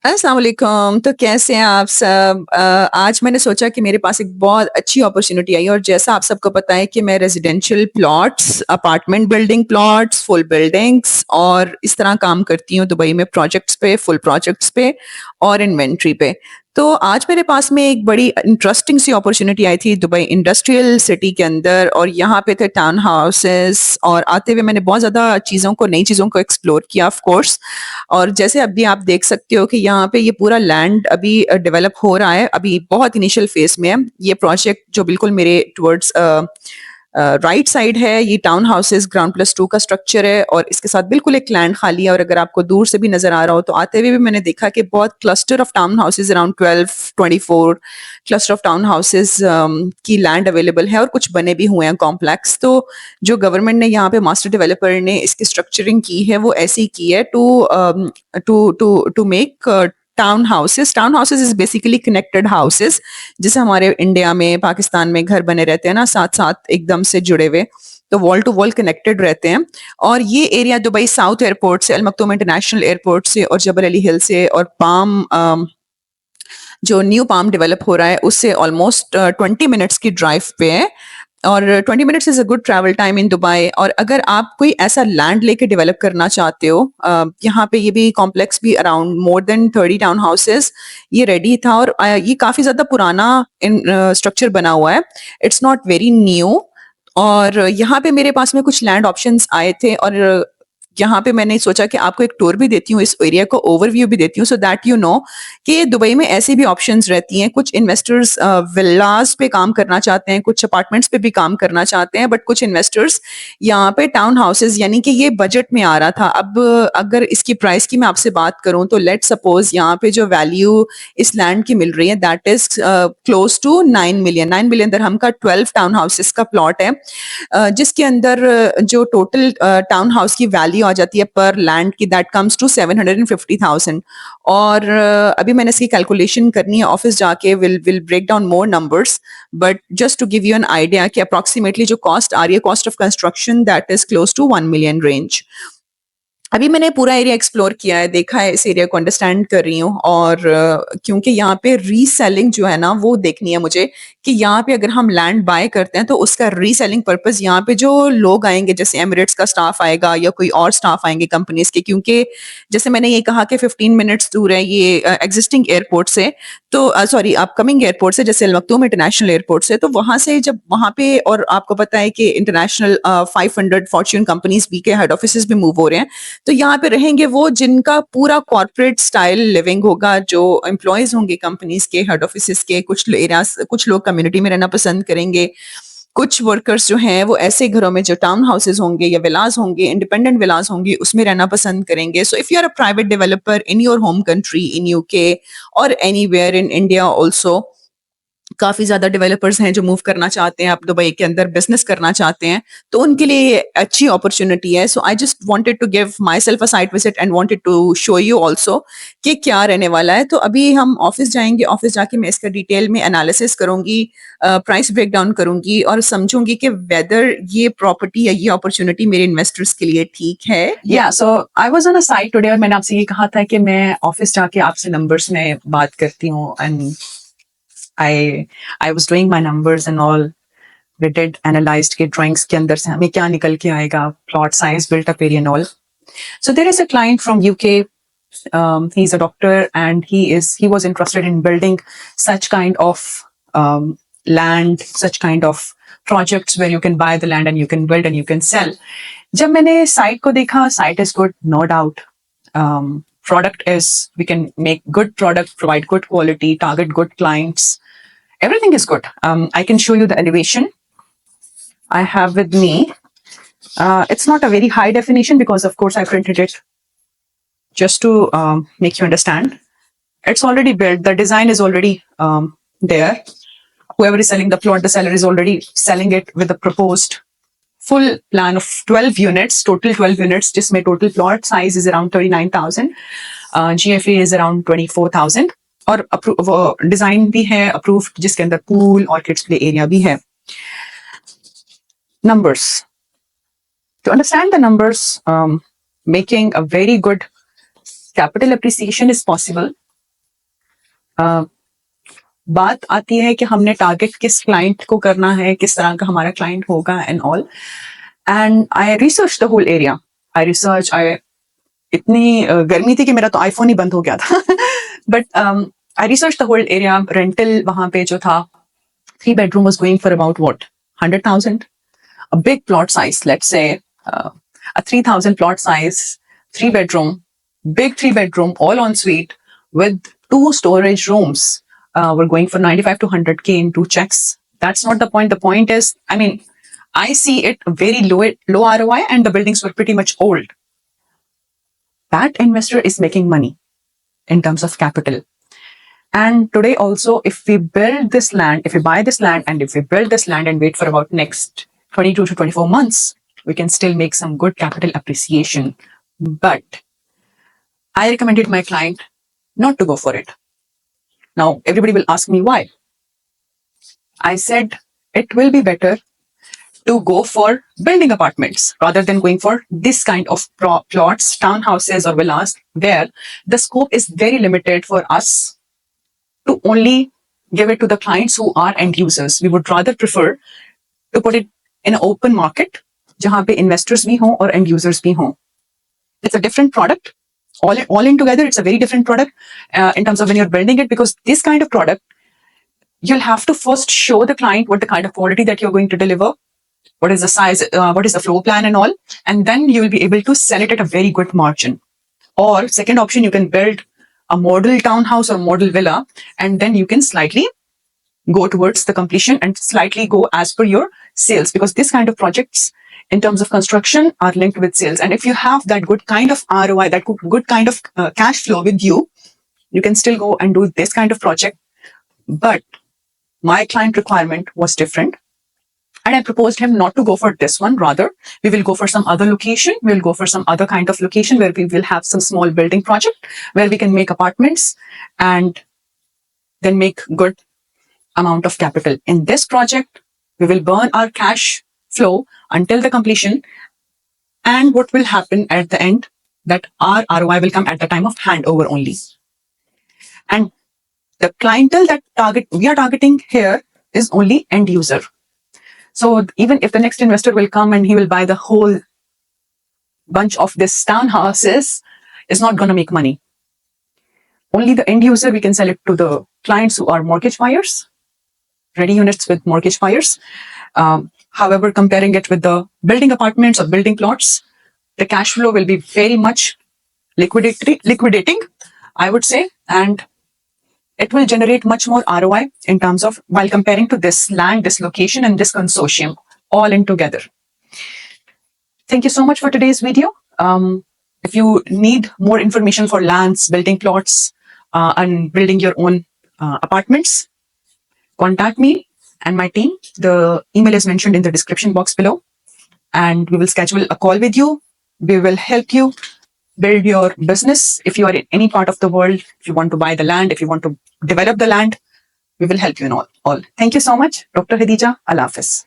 अस्सलाम वालेकुम। तो कैसे हैं आप सब? आज मैंने सोचा कि मेरे पास एक बहुत अच्छी अपॉर्चुनिटी आई और जैसा आप सबको पता है कि मैं residential plots, apartment building plots, full buildings और इस तरह काम करती हूँ दुबई में प्रोजेक्ट्स पे, फुल प्रोजेक्ट्स पे और इन्वेंट्री पे। तो आज मेरे पास में एक बड़ी इंटरेस्टिंग सी अपॉर्चुनिटी आई थी दुबई इंडस्ट्रियल सिटी के अंदर और यहाँ पे थे टाउन हाउसेस और आते हुए मैंने बहुत ज़्यादा नई चीज़ों को एक्सप्लोर किया ऑफ कोर्स। और जैसे अभी आप देख सकते हो कि यहाँ पे ये पूरा लैंड अभी डेवलप हो रहा है, अभी बहुत इनिशियल फेज में है। ये प्रोजेक्ट जो बिल्कुल मेरे टुवर्ड्स राइट साइड है, ये town houses ground plus two का स्ट्रक्चर है और इसके साथ बिल्कुल एक लैंड खाली है। और अगर आपको दूर से भी नजर आ रहा हो तो आते हुए भी मैंने देखा कि बहुत cluster of town houses around 12-24 cluster of town houses की लैंड अवेलेबल है और कुछ बने भी हुए हैं कॉम्प्लेक्स। तो जो गवर्नमेंट ने यहाँ पे मास्टर डेवलपर ने इसकी स्ट्रक्चरिंग की है वो ऐसी की है to make town houses is basically connected houses, जैसे हमारे इंडिया में पाकिस्तान में घर बने रहते हैं ना, साथ साथ एकदम से जुड़े हुए। तो वॉल टू वॉल कनेक्टेड रहते हैं। और ये एरिया दुबई साउथ एयरपोर्ट से, अल मक्तूम इंटरनेशनल एयरपोर्ट से और जबल अली हिल से और पाम जो न्यू पाम डेवलप हो रहा है उससे ऑलमोस्ट 20 मिनट्स की ड्राइव पे है। और 20 minutes is a good travel time in Dubai. और अगर आप कोई ऐसा लैंड लेके डेवलप करना चाहते हो, यहाँ पे ये भी कॉम्प्लेक्स भी around more than 30 town houses ये रेडी था। और ये काफी ज्यादा पुराना स्ट्रक्चर बना हुआ है, इट्स नॉट वेरी न्यू। और यहाँ पे मेरे पास में कुछ लैंड ऑप्शंस आए थे और यहाँ पे मैंने सोचा कि आपको एक टूर भी देती हूँ, इस एरिया को ओवरव्यू भी देती हूँ, सो दैट यू नो कि दुबई में ऐसी भी ऑप्शंस रहती हैं। कुछ इन्वेस्टर्स विलास पे काम करना चाहते हैं, कुछ अपार्टमेंट्स पे भी काम करना चाहते हैं, बट कुछ इन्वेस्टर्स यहाँ पे टाउन हाउसेस, यानी कि ये बजट में आ रहा था। अब अगर इसकी प्राइस की मैं आपसे बात करूं तो लेट सपोज यहाँ पे जो वैल्यू इस लैंड की मिल रही है that is close to 9 million दरहम का 12 टाउन हाउसेस का प्लॉट है, जिसके अंदर जो टोटल टाउन हाउस की वैल्यू आ जाती है पर लैंड की दैट कम्स टू 750,000। और अभी मैंने इसकी कैलकुलेशन करनी है, ऑफिस जाके will break down more numbers, but just to give you an idea कि अप्रोक्सीमेटली जो कॉस्ट आ रही है, cost of construction that is close to 1 million range. अभी मैंने पूरा एरिया एक्सप्लोर किया है, देखा है, इस एरिया को अंडरस्टैंड कर रही हूँ। और क्योंकि यहाँ पे रीसेलिंग जो है ना वो देखनी है मुझे कि यहाँ पे अगर हम लैंड बाय करते हैं तो उसका रीसेलिंग पर्पस, यहाँ पे जो लोग आएंगे जैसे एमिरेट्स का स्टाफ आएगा या कोई और स्टाफ आएंगे कंपनीज के, क्योंकि जैसे मैंने ये कहा कि 15 मिनट्स दूर है ये एग्जिस्टिंग एयरपोर्ट से, तो सॉरी अपकमिंग एयरपोर्ट से, जैसे अल मक्तूम इंटरनेशनल एयरपोर्ट से। तो वहां से जब वहां पे, और आपको पता है कि इंटरनेशनल 500 फॉर्च्यून कंपनीज भी के हेड ऑफिस भी मूव हो रहे हैं। तो यहाँ पे रहेंगे वो जिनका पूरा कॉर्पोरेट स्टाइल लिविंग होगा, जो एम्प्लॉयज होंगे कंपनीज के हेड ऑफिस के। कुछ एरियाज, कुछ लोग कम्युनिटी में रहना पसंद करेंगे, कुछ वर्कर्स जो हैं वो ऐसे घरों में जो टाउन हाउसेस होंगे या विलास होंगे, इंडिपेंडेंट विलास होंगे, उसमें रहना पसंद करेंगे। So if you are a private developer in your home country, in UK और एनीवेयर इन इंडिया ऑल्सो, काफी ज्यादा डेवलपर्स हैं जो मूव करना चाहते हैं, आप दुबई के अंदर बिजनेस करना चाहते हैं, तो उनके लिए ये अच्छी अपॉर्चुनिटी है। So I just wanted to give myself a site visit and wanted to show you also कि क्या रहने वाला है। तो अभी हम ऑफिस जाएंगे, ऑफिस जाके मैं इसका डिटेल में एनालिसिस करूंगी, प्राइस ब्रेक डाउन करूंगी और समझूंगी कि वेदर ये प्रॉपर्टी या ये अपॉर्चुनिटी मेरे इन्वेस्टर्स के लिए ठीक है। या so I was on a site today और मैंने आपसे ये कहा था कि मैं ऑफिस जाके आपसे नंबर्स में बात करती हूँ and I was doing my numbers and all. We did analysed के ड्राइंग्स के अंदर से हमें क्या निकल के आएगा, plot size, built up area and all. So there is a client from UK. He's a doctor and he was interested in building such kind of um, land, such kind of projects where you can buy the land and you can build and you can sell. जब मैंने site को देखा, site is good, no doubt. Product is, we can make good product, provide good quality, target good clients. Everything is good. I can show you the elevation. I have with me. It's not a very high definition because, of course, I printed it just to make you understand. It's already built. The design is already there. Whoever is selling the plot, the seller is already selling it with a proposed full plan of 12 units, total 12 units, जिसमें total plot size is around 39,000. GFA is around 24,000. और design भी है approved, जिसके अंदर pool और kids play area भी है. Numbers. To understand the numbers, making a very good capital appreciation is possible. बात आती है कि हमने टारगेट किस क्लाइंट को करना है, किस तरह का हमारा क्लाइंट होगा and all. And I research the whole area. I इतनी गर्मी थी कि मेरा तो आईफोन ही बंद हो गया था. But I research the whole area. Rental वहां पे जो था, 3 bedroom was going for about what, 100,000. A big plot size, let's say a 3,000 plot size, 3 bedroom, big 3 bedroom, all en suite with 2 storage rooms. We're going for 95 to 100K in 2 checks. That's not the point. The point is, I mean, I see it very low ROI, and the buildings were pretty much old. That investor is making money in terms of capital. And today also, if we build this land, if we buy this land, and if we build this land and wait for about next 22 to 24 months, we can still make some good capital appreciation. But I recommended my client not to go for it. Now, everybody will ask me why. I said it will be better to go for building apartments rather than going for this kind of plots, townhouses or villas, where the scope is very limited for us to only give it to the clients who are end users. We would rather prefer to put it in an open market, जहाँ पे investors भी हों और end users भी हों. It's a different product. All in together, it's a very different product in terms of when you're building it, because this kind of product, you'll have to first show the client what the kind of quality that you're going to deliver, what is the size, what is the floor plan and all, and then you will be able to sell it at a very good margin. Or second option, you can build a model townhouse or model villa, and then you can slightly go towards the completion and slightly go as per your sales, because this kind of projects in terms of construction are linked with sales. And if you have that good kind of ROI, that good kind of cash flow with you, you can still go and do this kind of project. But my client requirement was different. And I proposed him not to go for this one. Rather, we will go for some other location. We'll go for some other kind of location where we will have some small building project where we can make apartments and then make good amount of capital. In this project, we will burn our cash flow until the completion. And what will happen at the end, that our ROI will come at the time of handover only. And the clientele that we are targeting here is only end user. So even if the next investor will come and he will buy the whole bunch of this townhouses, is not going to make money. Only the end user, we can sell it to the clients who are mortgage buyers, ready units with mortgage buyers. However, comparing it with the building apartments or building plots, the cash flow will be very much liquidating, I would say, and it will generate much more ROI in terms of while comparing to this land, this location, and this consortium all in together. Thank you so much for today's video. If you need more information for lands, building plots, and building your own apartments, contact me and my team. The email is mentioned in the description box below, and we will schedule a call with you. We will help you build your business. If you are in any part of the world, if you want to buy the land, if you want to develop the land, we will help you in all. Thank you so much, Dr. Khadija. Allah Hafiz.